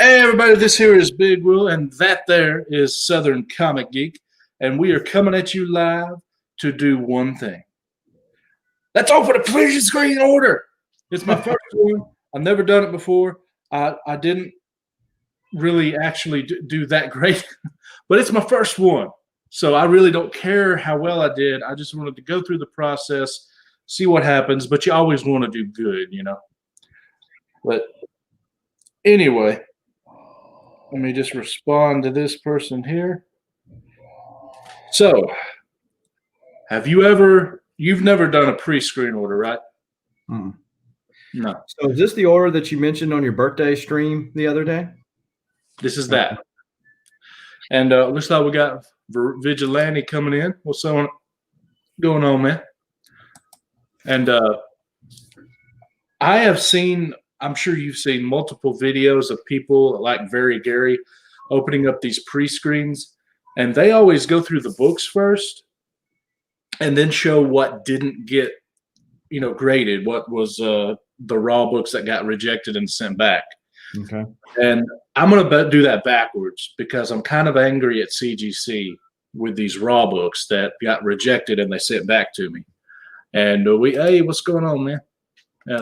Hey everybody, this here is Big Will, and that there is Southern Comic Geek, and we are coming at you live to do one thing. Let's open a pre-screen order. It's my first one. I've never done it before. I didn't really actually do that great, but it's my first one. So I really don't care how well I did. I just wanted to go through the process, see what happens, but you always want to do good, you know. But anyway, let me just respond to this person here. So, you've never done a pre-screen order, right? Mm. No. So is this the order that you mentioned on your birthday stream the other day? This is that. And looks like we got Vigilante coming in. What's going on, man? And I have seen, I'm sure you've seen multiple videos of people like Very Gary opening up these pre-screens, and they always go through the books first and then show what didn't get, graded, what was the raw books that got rejected and sent back. Okay. And I'm going to do that backwards because I'm kind of angry at CGC with these raw books that got rejected and they sent back to me. And hey, what's going on, man?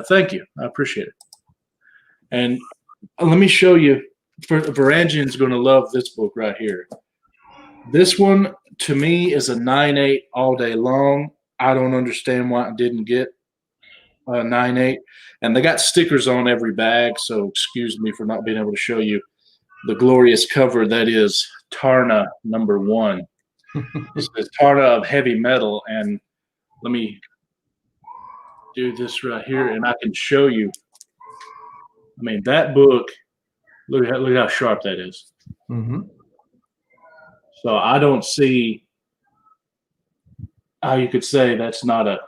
Thank you. I appreciate it. And let me show you, Varangian's going to love this book right here. This one, to me, is a 9.8 all day long. I don't understand why it didn't get a 9.8. And they got stickers on every bag, so excuse me for not being able to show you the glorious cover that is Tarna #1. This is Tarna of Heavy Metal, and let me do this right here, and I can show you. I mean, that book, look how sharp that is. Mm-hmm. So I don't see how you could say that's not a.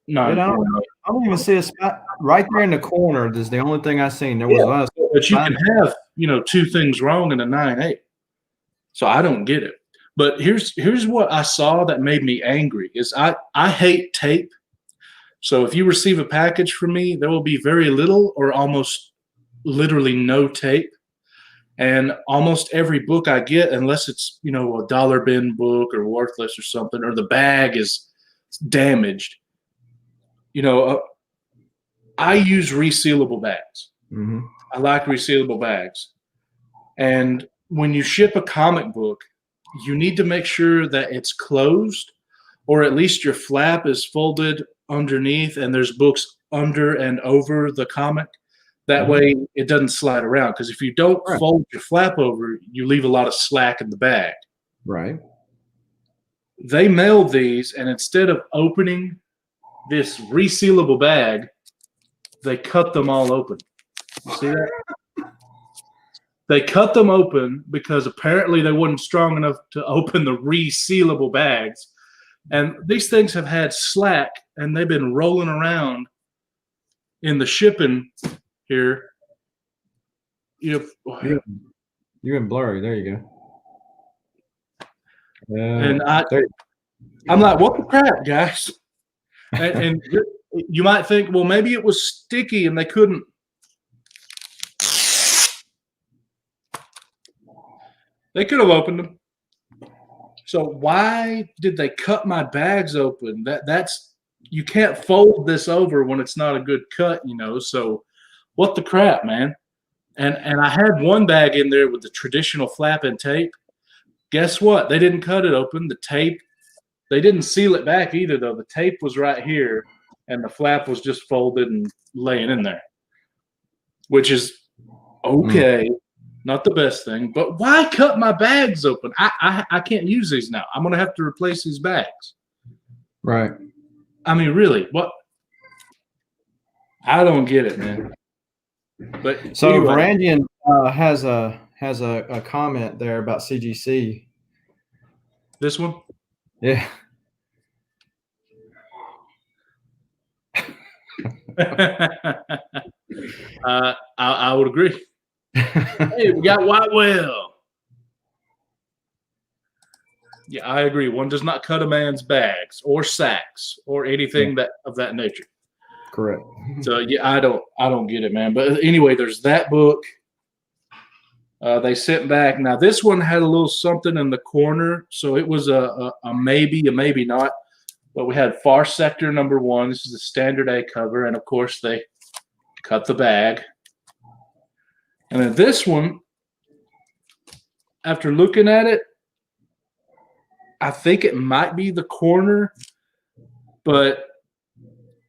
No, I don't even see a spot right there in the corner. This is the only thing I seen. There was us. But you can have, two things wrong in a 9.8. So I don't get it. But here's what I saw that made me angry is I hate tape. So if you receive a package from me, there will be very little or almost literally no tape. And almost every book I get, unless it's, a dollar bin book or worthless or something, or the bag is damaged, I use resealable bags. Mm-hmm. I like resealable bags. And when you ship a comic book, you need to make sure that it's closed, or at least your flap is folded underneath and there's books under and over the comic. That way it doesn't slide around. Because if you don't fold your flap over, you leave a lot of slack in the bag. Right. They mailed these, and instead of opening this resealable bag, they cut them all open. You see that? They cut them open because apparently they weren't strong enough to open the resealable bags. And these things have had slack, and they've been rolling around in the shipping here. You're in blurry. There you go. And I'm like, what the crap, guys? And you might think, well, maybe it was sticky and they couldn't. They could have opened them. So why did they cut my bags open? That's you can't fold this over when it's not a good cut, So what the crap, man? And I had one bag in there with the traditional flap and tape. Guess what? They didn't cut it open. The tape, they didn't seal it back either, though. The tape was right here, and the flap was just folded and laying in there, which is okay. Not the best thing, but why cut my bags open? I can't use these now. I'm going to have to replace these bags. Right. I mean, really, what? I don't get it, man. But so anyway. Varangian has a comment there about CGC. This one? Yeah. I would agree. Hey, we got White Whale. Yeah, I agree. One does not cut a man's bags or sacks or anything of that nature. Correct. So yeah, I don't get it, man. But anyway, there's that book. They sent back. Now this one had a little something in the corner, so it was a maybe, a maybe not. But we had Far Sector #1. This is the standard A cover, and of course they cut the bag. And then this one, after looking at it, I think it might be the corner, but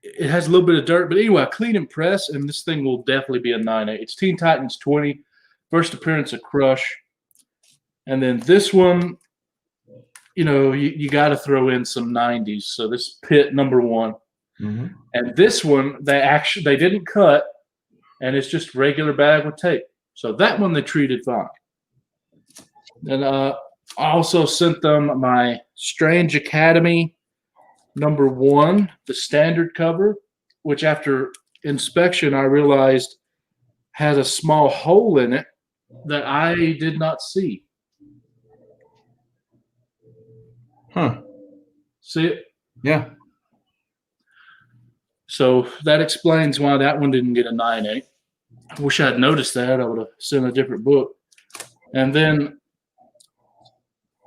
it has a little bit of dirt. But anyway, clean and press, and this thing will definitely be a 9.8. It's Teen Titans 20, first appearance of Crush. And then this one, you know, you got to throw in some 90s. So this Pit #1. Mm-hmm. And this one, they didn't cut, and it's just regular bag with tape. So that one they treated fine. And I also sent them my Strange Academy #1, the standard cover, which after inspection I realized has a small hole in it that I did not see. Huh. See it? Yeah. So that explains why that one didn't get a 9.8. I wish I had noticed that. I would have sent a different book. And then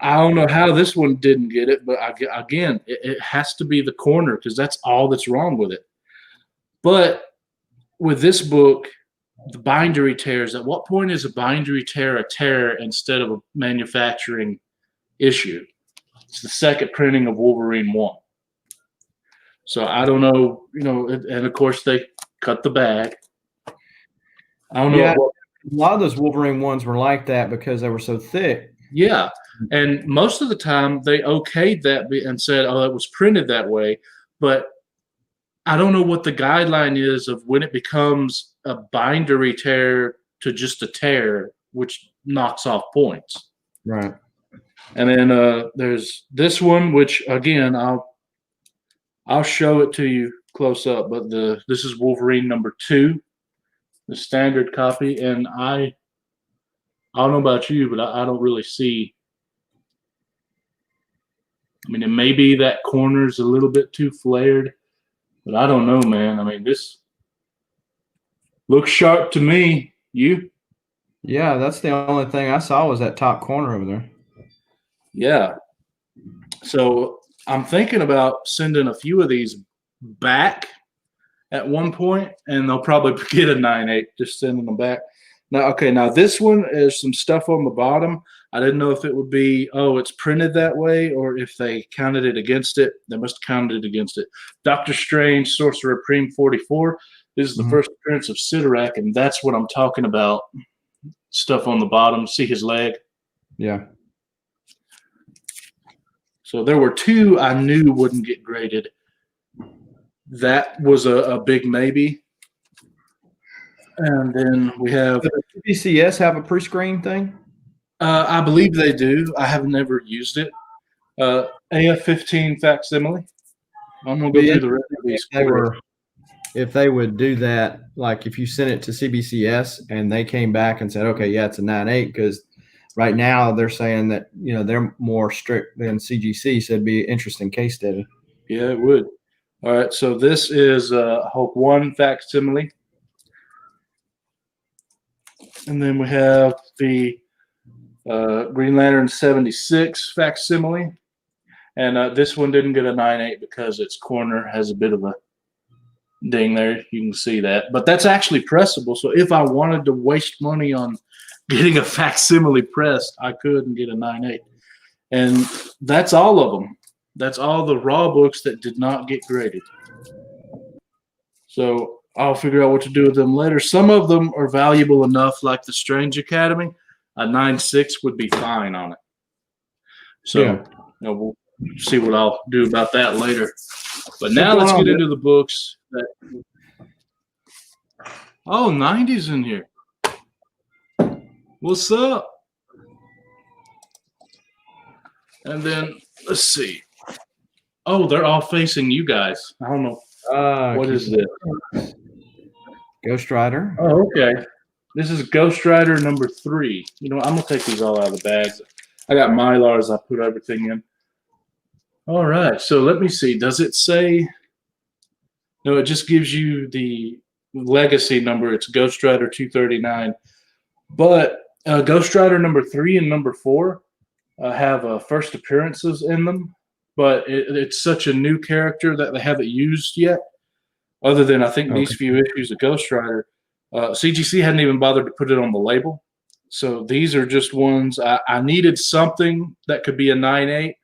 I don't know how this one didn't get it, but again, it has to be the corner because that's all that's wrong with it. But with this book, the bindery tears. At what point is a bindery tear a tear instead of a manufacturing issue? It's the second printing of Wolverine 1. So I don't know, you know, and of course they cut the bag. I don't know. Yeah, a lot of those Wolverine ones were like that because they were so thick. Yeah, and most of the time they okayed that and said, "Oh, it was printed that way," but I don't know what the guideline is of when it becomes a bindery tear to just a tear, which knocks off points. Right. And then there's this one, which again I'll show it to you close up, but this is Wolverine #2, the standard copy, and I don't know about you, but I don't really see. I mean, it may be that corner's a little bit too flared, but I don't know, man. I mean, this looks sharp to me. You? Yeah, that's the only thing I saw was that top corner over there. Yeah. So I'm thinking about sending a few of these back at one point, and they'll probably get a 9.8, just sending them back. Now, okay, now this one is some stuff on the bottom. I didn't know if it would be, oh, it's printed that way, or if they counted it against it. They must have counted it against it. Doctor Strange, Sorcerer Supreme 44. This is the first appearance of Sidorak, and that's what I'm talking about. Stuff on the bottom. See his leg? Yeah. So there were two I knew wouldn't get graded. That was a big maybe. And then we have CGC have a pre-screen thing? I believe they do. I have never used it. AF-15 facsimile. I'm gonna go through the rest of these. If they would do that, like if you sent it to CBCS and they came back and said, okay, yeah, it's a 9.8, because right now they're saying that, you know, they're more strict than CGC, so it'd be an interesting case study. Yeah, it would. All right, so this is Hulk 1 facsimile. And then we have the Green Lantern 76 facsimile. And this one didn't get a 9.8 because its corner has a bit of a ding there. You can see that. But that's actually pressable. So if I wanted to waste money on getting a facsimile pressed, I could and get a 9.8. And that's all of them. That's all the raw books that did not get graded. So I'll figure out what to do with them later. Some of them are valuable enough, like the Strange Academy. A 9.6 would be fine on it. So Yeah. You know, we'll see what I'll do about that later. But now let's get into the books. Oh, 90's in here. What's up? And then let's see. Oh, they're all facing you guys. I don't know. What is this? Ghost Rider. Oh, okay. This is Ghost Rider #3. You know, I'm going to take these all out of the bags. I got Mylars. I put everything in. All right. So let me see. Does it say? No, it just gives you the legacy number. It's Ghost Rider 239. But Ghost Rider number 3 and number 4 have first appearances in them. But it's such a new character that they haven't used yet, other than I think these few issues of Ghost Rider. CGC hadn't even bothered to put it on the label. So these are just ones I needed something that could be a 9.8,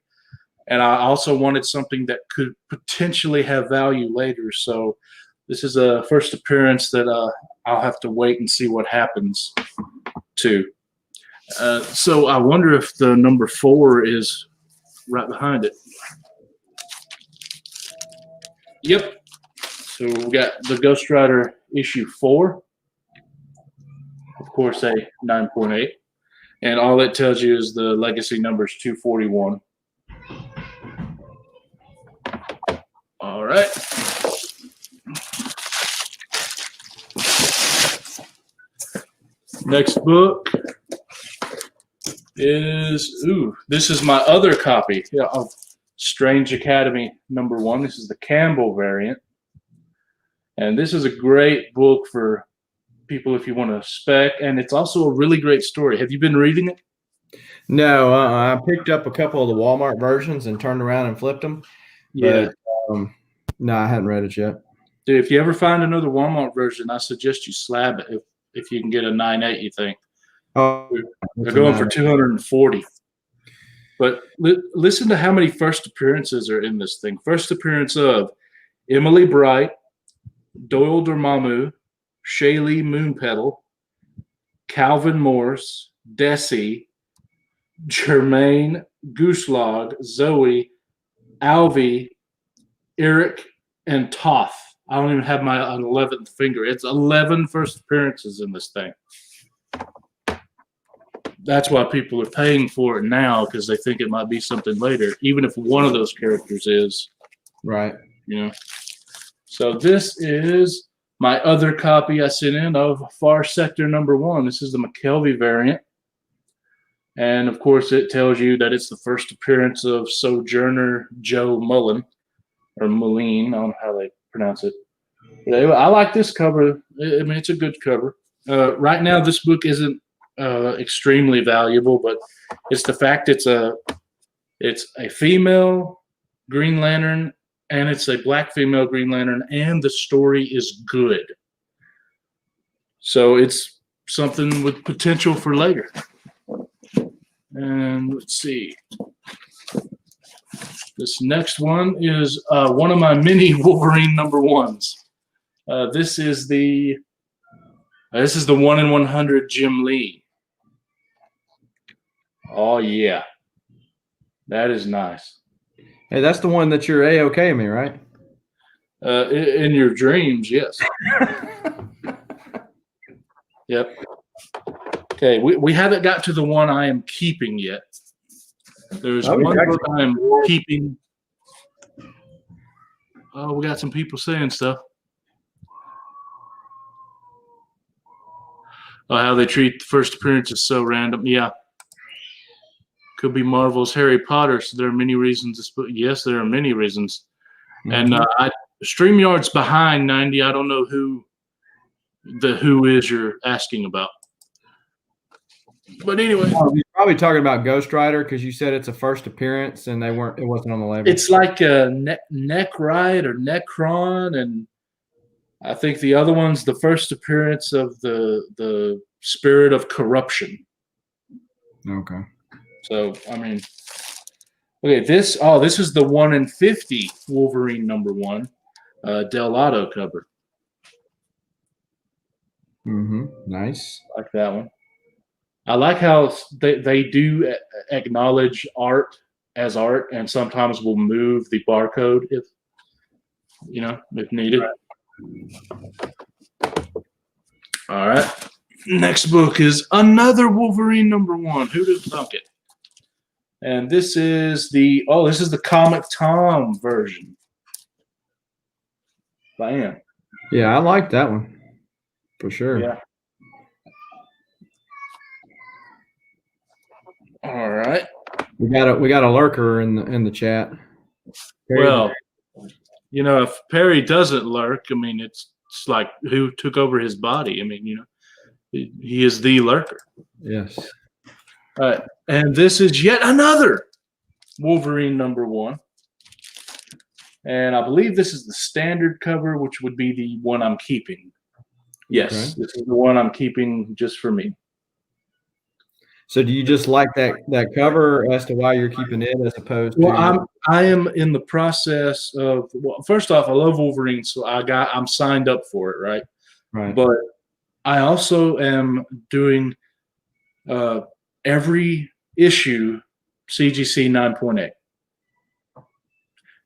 and I also wanted something that could potentially have value later. So this is a first appearance that I'll have to wait and see what happens to. So I wonder if the number 4 is right behind it. Yep. So we got the Ghost Rider issue 4. Of course, a 9.8. And all it tells you is the legacy number is 241. All right. Next book is, this is my other copy of Strange Academy number 1. This is the Campbell variant. And this is a great book for people if you want to spec, and it's also a really great story. Have you been reading it? No, I picked up a couple of the Walmart versions and turned around and flipped them. Yeah. But, no, I hadn't read it yet. Dude, if you ever find another Walmart version, I suggest you slab it if you can get a 9.8, you think. Oh, they're going for 240. But listen to how many first appearances are in this thing. First appearance of Emily Bright, Doyle Dormammu, Shaylee Moonpetal, Calvin Morse, Desi, Jermaine Gooselog, Zoe, Alvy, Eric, and Toth. I don't even have my 11th finger. It's 11 first appearances in this thing. That's why people are paying for it now, because they think it might be something later, even if one of those characters is. Right. You know. So this is my other copy I sent in of Far Sector number 1. This is the McKelvey variant. And, of course, it tells you that it's the first appearance of Sojourner Joe Mullen, or Moline. I don't know how they pronounce it. But anyway, I like this cover. I mean, it's a good cover. Right now, this book isn't extremely valuable, but it's the fact it's a female Green Lantern, and it's a black female Green Lantern, and the story is good. So it's something with potential for later. And let's see. This next one is one of my mini Wolverine number 1s. This is the 1 in 100 Jim Lee. Oh yeah, that is nice. Hey, that's the one that you're A-OK me, right? In your dreams, yes. Yep. Okay, we haven't got to the one I am keeping yet. There's one book I am keeping. Oh, we got some people saying stuff. Oh, how they treat the first appearance is so random. Yeah. Could be Marvel's Harry Potter, so there are many reasons. Yes, there are many reasons. Mm-hmm. And StreamYard's behind 90. I don't know who is you're asking about. But anyway, you're probably talking about Ghost Rider because you said it's a first appearance and it wasn't on the label. It's like a Necride or Necron, and I think the other one's the first appearance of the Spirit of Corruption. Okay. So I mean, okay, this is the 1 in 50 Wolverine number 1, Del Auto cover. Mm-hmm. Nice. Like that one. I like how they do acknowledge art as art, and sometimes will move the barcode if needed. All right. Next book is another Wolverine number 1. Who'd have thunk it? And this is the Comic Tom version. Bam. Yeah, I like that one for sure. Yeah. All right. We got a lurker in the chat. Well, if Perry doesn't lurk, I mean, it's like who took over his body. I mean, he is the lurker. Yes. All right, and this is yet another Wolverine #1. And I believe this is the standard cover, which would be the one I'm keeping. Yes, Okay. this is the one I'm keeping just for me. So do you just like that cover as to why you're keeping it as opposed to? Well, I am in the process of. Well, first off, I love Wolverine, so I'm signed up for it, right? Right. But I also am doing every issue CGC 9.8.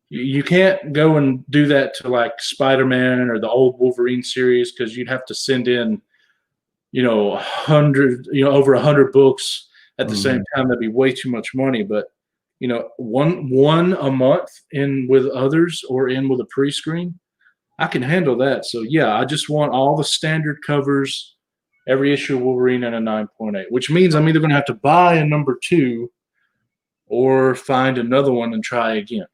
You can't go and do that to like Spider-Man or the old Wolverine series because you'd have to send in, over 100 books at the same time. That'd be way too much money. But one a month in with others or in with a pre-screen, I can handle that. So yeah, I just want all the standard covers, every issue of Wolverine and a 9.8, which means I'm either going to have to buy a #2 or find another one and try again.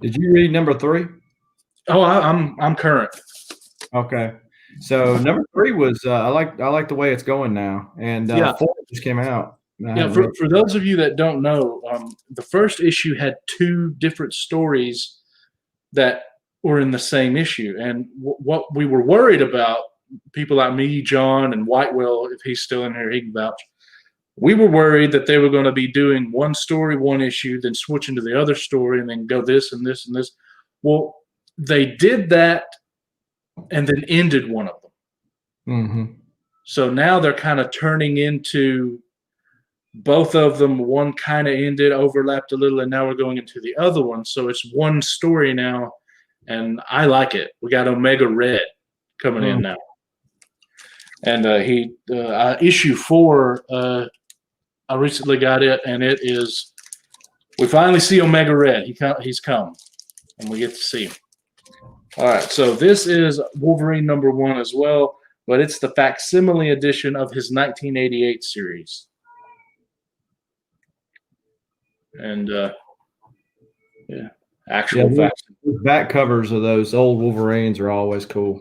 Did you read #3? Oh, I'm current. Okay. So #3 was I like the way it's going now, and 4 just came out. Yeah, for those of you that don't know, the first issue had 2 different stories that were in the same issue, and what we were worried about, people like me, John, and Whitewell, if he's still in here, he can vouch. We were worried that they were going to be doing one story, one issue, then switching to the other story, and then go this and this and this. Well, they did that and then ended one of them. Mm-hmm. So now they're kind of turning into both of them. One kind of ended, overlapped a little, and now we're going into the other one. So it's one story now, and I like it. We got Omega Red coming in now. And issue 4, I recently got it, and it is, we finally see Omega Red. He's come, and we get to see him. All right, so this is Wolverine #1 as well, but it's the facsimile edition of his 1988 series. And, actual facsimile. Back covers of those old Wolverines are always cool.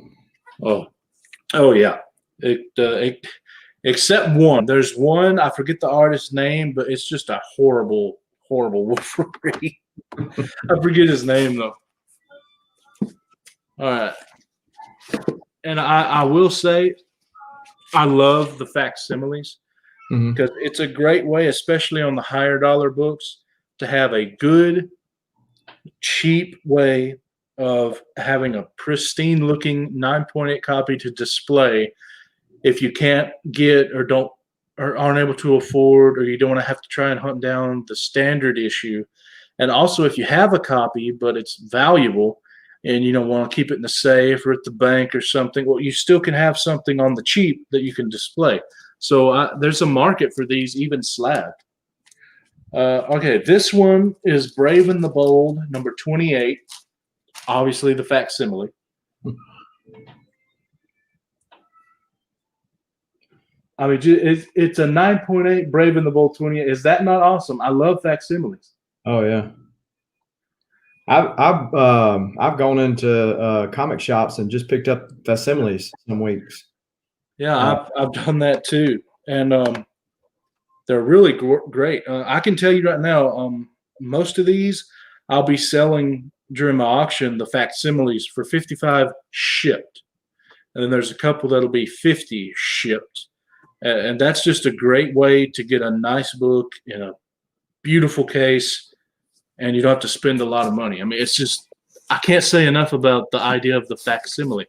Oh yeah. Except one. There's one, I forget the artist's name, but it's just a horrible, horrible Wolverine. I forget his name though. All right. And I will say I love the facsimiles because it's a great way, especially on the higher dollar books, to have a good, cheap way of having a pristine looking 9.8 copy to display if you can't get or aren't able to afford, or you don't want to have to try and hunt down the standard issue. And also if you have a copy but it's valuable and you don't want to keep it in the safe or at the bank or something, well, you still can have something on the cheap that you can display. So there's a market for these, even slab. Okay, this one is Brave and the Bold, #28. Obviously the facsimile. I mean, it's a 9.8 Brave and the Bold 28. Is that not awesome? I love facsimiles. Oh yeah. I've gone into comic shops and just picked up facsimiles some weeks. Yeah, I've done that too, and they're really great. I can tell you right now, most of these I'll be selling during my auction, the facsimiles, for $55 shipped, and then there's a couple that'll be $50 shipped. And that's just a great way to get a nice book in a beautiful case, and you don't have to spend a lot of money. I mean, it's just, I can't say enough about the idea of the facsimile.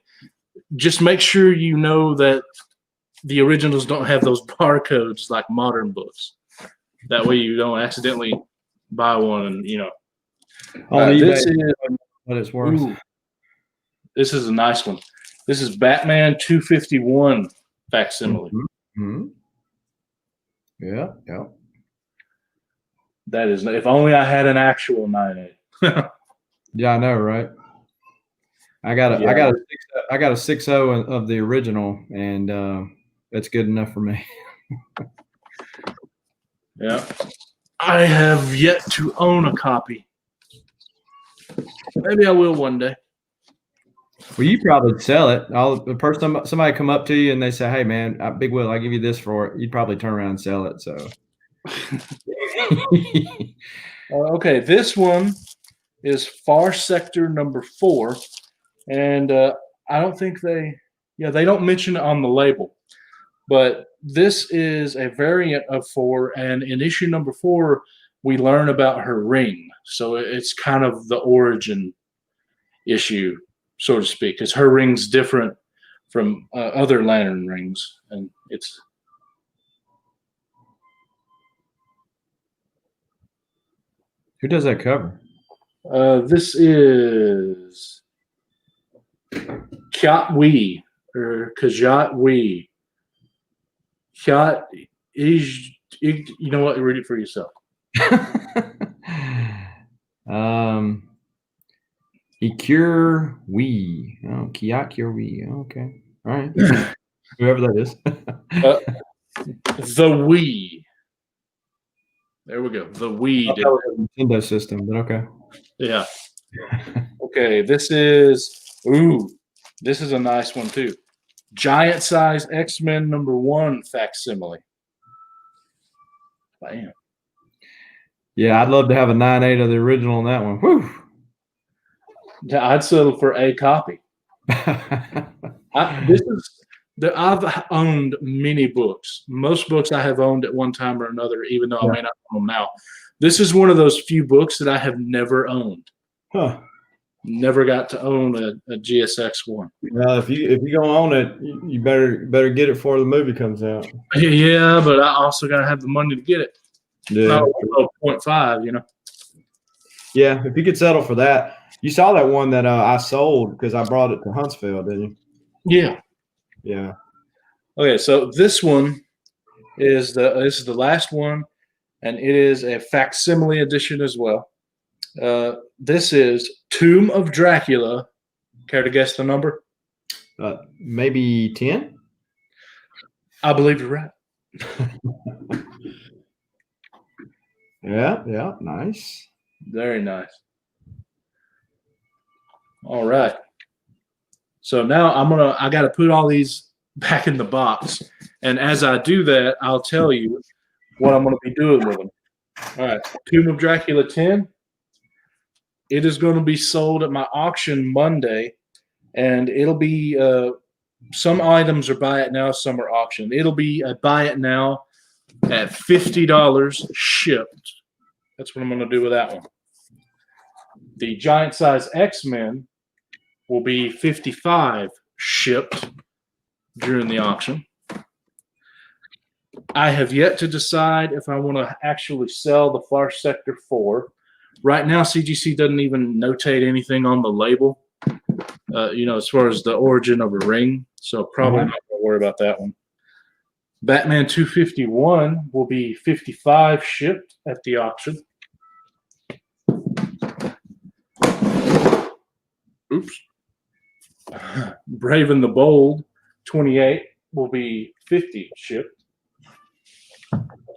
Just make sure you know that the originals don't have those barcodes like modern books. That way you don't accidentally buy one and, this is what it's worth. Ooh, this is a nice one. This is Batman 251 facsimile. Yeah. That is, if only I had an actual 9.8. Yeah, I know, right? I got a 6.0 of the original, and that's good enough for me. Yeah, I have yet to own a copy. Maybe I will one day. Well, you probably sell it. The person, somebody come up to you and they say, "Hey, man, Big Will, I give you this for it." You'd probably turn around and sell it. So, Okay, this one is Far Sector number 4, and I don't think they don't mention it on the label, but this is a variant of 4, and in issue number 4, we learn about her ring. So it's kind of the origin issue, so to speak, because her ring's different from other lantern rings, and it's. Who does that cover? This is Kyat Wee or Kajat Wee. Kyat is, you know what? Read it for yourself. Ikure Wee. Oh, Kiakure Wee. Okay. All right. Whoever that is. The Wii. There we go. The Wii. That was a Nintendo system, but okay. Yeah. Okay. This is a nice one too. Giant size X-Men number 1 facsimile. Bam. Yeah, I'd love to have a 9.8 of the original on that one. Whew. Yeah, I'd settle for a copy. I've owned many books. Most books I have owned at one time or another, even though I may not own them now. This is one of those few books that I have never owned. Huh. Never got to own a GSX one. Well, if you gonna own it, you better get it before the movie comes out. Yeah, but I also gotta have the money to get it. Yeah. 0.5, you know. Yeah, if you could settle for that. You saw that one that I sold because I brought it to Huntsville, didn't you? Yeah. Yeah. Okay, so this one is the last one, and it is a facsimile edition as well. This is Tomb of Dracula. Care to guess the number? Maybe 10? I believe you're right. Yeah, nice. Very nice. All right. So now I got to put all these back in the box. And as I do that, I'll tell you what I'm going to be doing with them. All right. Tomb of Dracula 10. It is going to be sold at my auction Monday, and it'll be some items are buy it now, some are auctioned. It'll be a buy it now at $50 shipped. That's what I'm going to do with that one. The giant size X-Men will be $55 shipped during the auction. I have yet to decide if I want to actually sell the Far Sector 4. Right now, CGC doesn't even notate anything on the label, as far as the origin of a ring. So probably not going to worry about that one. Batman 251 will be $55 shipped at the auction. Oops. Brave and the Bold 28 will be $50 shipped.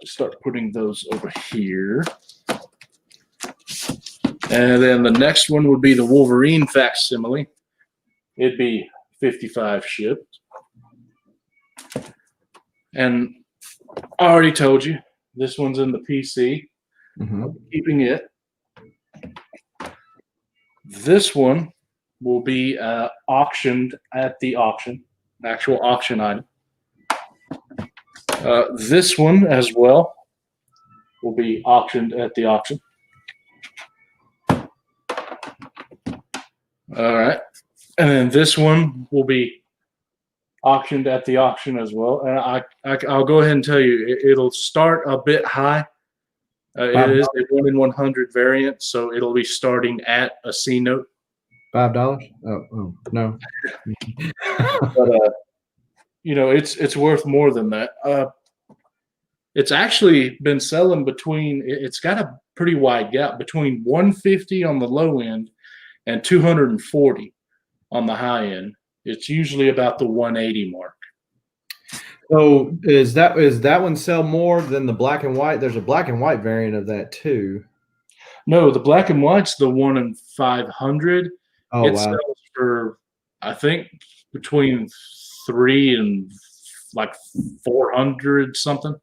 Start putting those over here. And then the next one would be the Wolverine facsimile. It'd be $55 shipped. And I already told you, this one's in the PC. I'm keeping it. This one will be auctioned at the auction, actual auction item. This one as well will be auctioned at the auction. All right. And then this one will be auctioned at the auction as well. And I'll go ahead and tell you, it'll start a bit high. It is a 1 in 100 variant, so it'll be starting at a C note. $5? Oh no. But it's worth more than that. It's actually been selling it's got a pretty wide gap between 150 on the low end and 240 on the high end. It's usually about the 180 mark. So is that one sell more than the black and white? There's a black and white variant of that too. No, the black and white's the 1 in 500. Oh, It wow. sells for, I think, between 3 and like 400 something.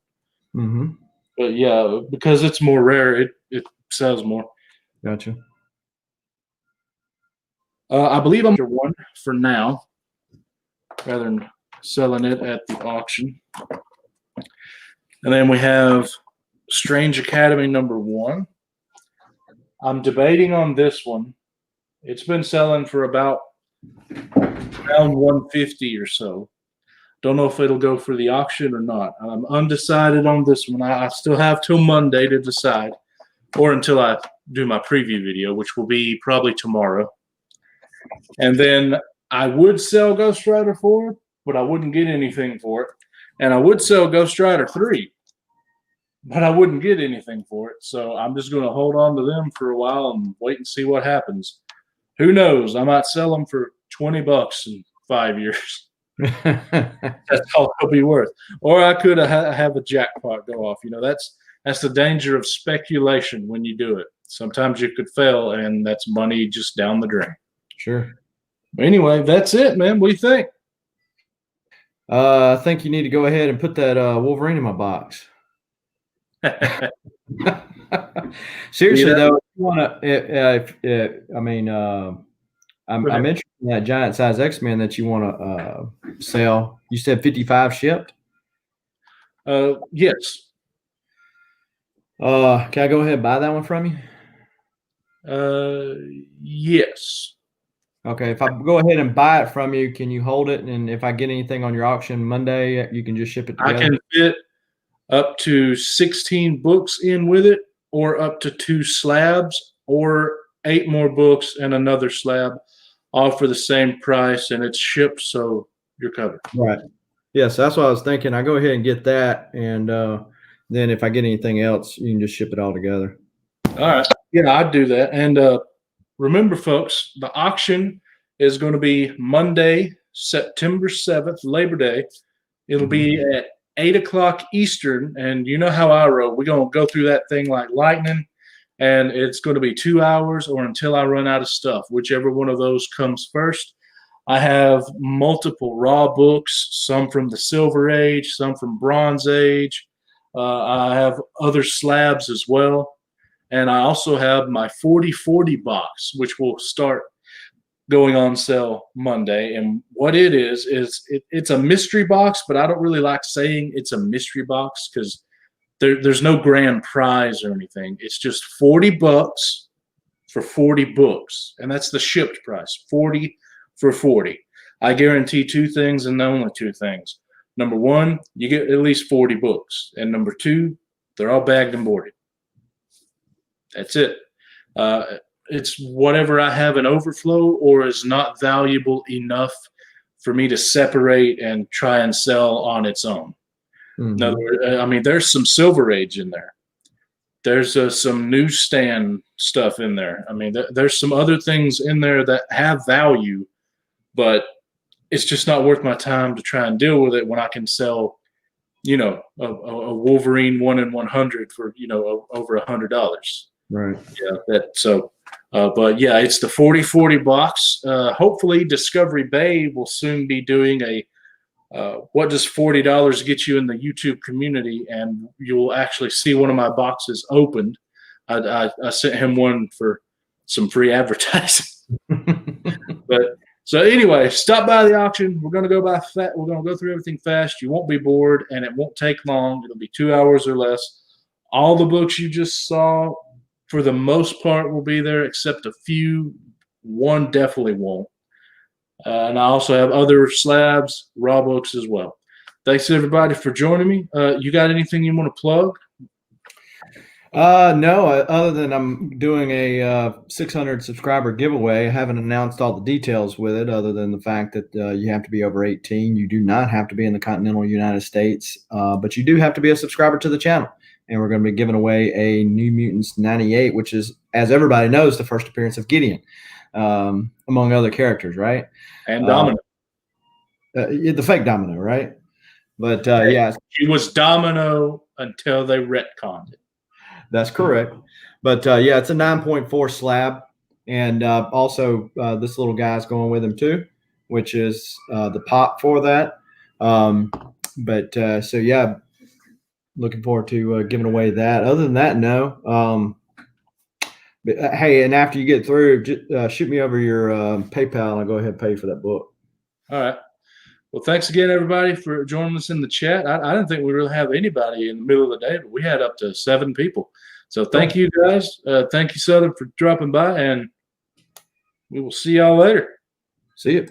Mm-hmm. But yeah, because it's more rare, it sells more. Gotcha. I believe I'm one for now, rather than selling it at the auction. And then we have Strange Academy #1. I'm debating on this one. It's been selling for about around 150 or so. Don't know if it'll go for the auction or not. I'm undecided on this one. I still have till Monday to decide, or until I do my preview video, which will be probably tomorrow. And then I would sell Ghost Rider 4, but I wouldn't get anything for it. And I would sell Ghost Rider 3, but I wouldn't get anything for it. So I'm just going to hold on to them for a while and wait and see what happens. Who knows? I might sell them for $20 in 5 years. That's all they'll be worth. Or I could have a jackpot go off. That's the danger of speculation when you do it. Sometimes you could fail, and that's money just down the drain. Sure. Anyway, that's it, man. What do you think? I think you need to go ahead and put that Wolverine in my box. Seriously, though, if you want to, I'm interested in that giant size X-Men that you want to sell. You said 55 shipped? Yes. Can I go ahead and buy that one from you? Yes. Okay. If I go ahead and buy it from you, can you hold it? And if I get anything on your auction Monday, you can just ship it together? I can fit up to 16 books in with it, or up to 2 slabs, or 8 more books and another slab, all for the same price, and it's shipped, so you're covered. Right. Yeah, so that's what I was thinking. I go ahead and get that, and then if I get anything else, you can just ship it all together. All right. Yeah, I'd do that. And remember, folks, the auction is going to be Monday, September 7th, Labor Day. It'll be at 8 o'clock Eastern, and you know how I roll. We're going to go through that thing like lightning, and it's going to be 2 hours or until I run out of stuff, whichever one of those comes first. I have multiple raw books, some from the Silver Age, some from Bronze Age. I have other slabs as well. And I also have my 40/40 box, which will start going on sale Monday. And what it is it's a mystery box, but I don't really like saying it's a mystery box because there's no grand prize or anything. It's just $40 for 40 books, and that's the shipped price, 40 for 40. I guarantee 2 things, and only 2 things. Number 1, you get at least 40 books, and number 2, they're all bagged and boarded. That's it. It's whatever I have in overflow or is not valuable enough for me to separate and try and sell on its own. In other words, there's some Silver Age in there. There's some newsstand stuff in there. There's some other things in there that have value, but it's just not worth my time to try and deal with it when I can sell, a Wolverine 1 in 100 for, over $100. Right. Yeah. But yeah, it's the 40/40 box. Hopefully Discovery Bay will soon be doing a what does $40 get you in the YouTube community, and you'll actually see one of my boxes opened. I sent him one for some free advertising. But so anyway, stop by the auction. We're going to go we're going to go through everything fast. You won't be bored, and it won't take long. It'll be 2 hours or less. All the books you just saw, for the most part, will be there, except a few. One definitely won't. And I also have other slabs, raw books as well. Thanks everybody for joining me. You got anything you want to plug? No, other than I'm doing a 600 subscriber giveaway. I haven't announced all the details with it, other than the fact that you have to be over 18. You do not have to be in the continental United States, but you do have to be a subscriber to the channel. And we're going to be giving away a New Mutants 98, which is, as everybody knows, the first appearance of Gideon, among other characters, right? And Domino. The fake Domino, right? But yeah. He was Domino until they retconned it. That's correct. But yeah, it's a 9.4 slab, and also this little guy's going with him too, which is the pop for that. So yeah, looking forward to giving away that. Other than that, no. But, hey, and after you get through, shoot me over your PayPal, and I'll go ahead and pay for that book. All right. Well, thanks again, everybody, for joining us in the chat. I didn't think we really have anybody in the middle of the day, but we had up to 7 people. So thank you, guys. Thank you, Southern, for dropping by, and we will see y'all later. See you.